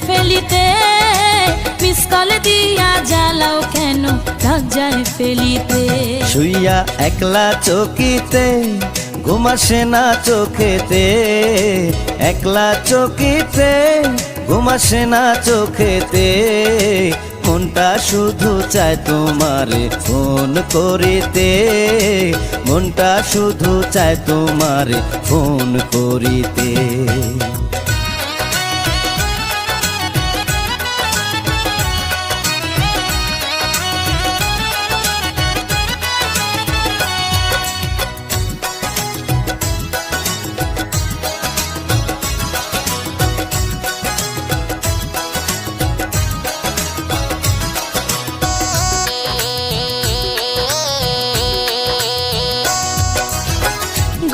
ফেলিতে, miss call দিয়া জ্বালাও কেন লজ্জায় ফেলিতে। শুইয়া একলা চকিতে ঘুম আসে না চোখেতে, একলা চকিতে ঘুম আসে না চোখেতে। মনটা শুধু চায় তোমারে ফোন করিতে, মনটা শুধু চায় তোমারে ফোন করিতে।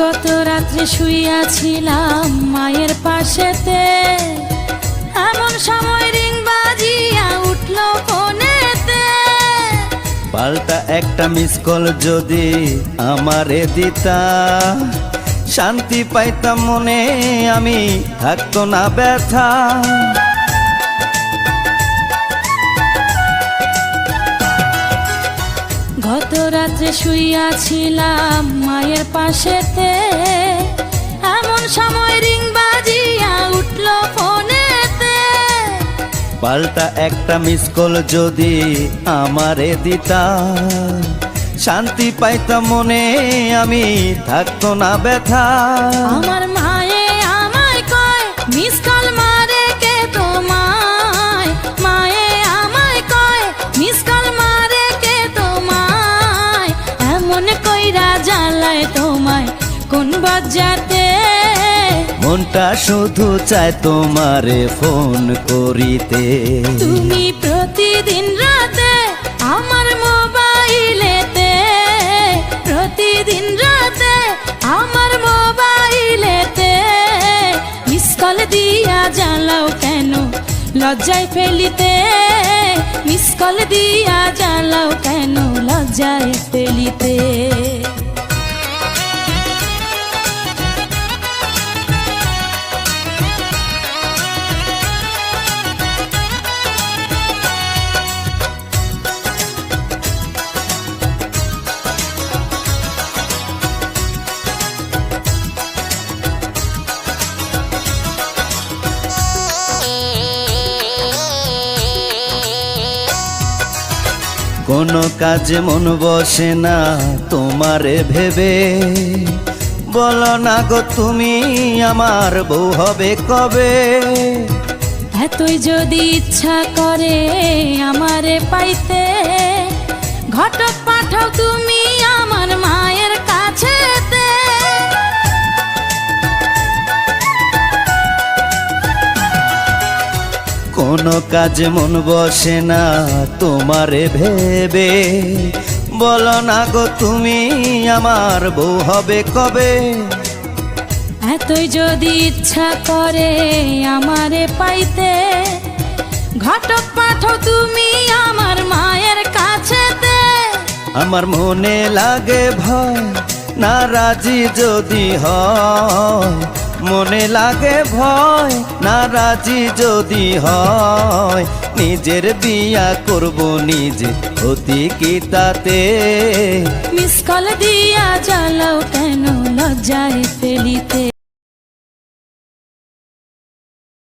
গত রাত্রে শুইয়াছিলাম মায়ের পাশেতে, এমন সময় রিং বাজিয়া উঠলো ফোনেতে। পাল্টা একটা মিস কল যদি আমারে দিতা, শান্তি পাইতাম মনে, আমি থাকতো না ব্যথা। গত রাত্রে শুইয়াছিলাম মায়ের পাশেতে, এমন সময় রিং বাজিয়া উঠলো ফোনেতে। পাল্টা একটা মিস কল যদি আমারে দিতা, শান্তি পাইতাম মনে, আমি থাকতো না ব্যথা। আমার মায়ে আমায় কয় মিস কল মারে কে তোমায়, মায়ে আমায় কয় মিস কল মারে কে তোমায়। এমন কইরা জ্বালায় তোমায় কোন বজ্জাতে, মনটা শুধু চায় তোমারে ফোন করিতে। তুমি প্রতিদিন রাতে আমার মোবাইলেতে, প্রতিদিন রাতে আমার মোবাইলেতে। মিস কল দিয়া জ্বালাও কেন লজ্জায় ফেলিতে, মিস কল দিয়া জ্বালাও কেন লজ্জায় ফেলিতে। কোনো কাজে মন বসে না তোমারে ভেবে, বলো না গো তুমি আমার বউ হবে কবে। এতই যদি ইচ্ছা করে আমারে পাইতে, ঘটক পাঠাও তুমি আমার মায়ের কাছেতে। কোনো কাজে মন বসে না তোমারে ভেবে, বলো না গো তুমি আমার বউ হবে কবে। এতই যদি ইচ্ছা করে আমারে পাইতে, ঘটক পাঠাও তুমি আমার মায়ের কাছেতে। আমার মনে লাগে ভয় না রাজি যদি হয়, মনে লাগে ভয় না রাজি যদি হয়। নিজের বিয়া করব নিজে অতি কি তাতে, মিস কল দিয়া জ্বালাও কেন লজ্জায় ফেলিতে।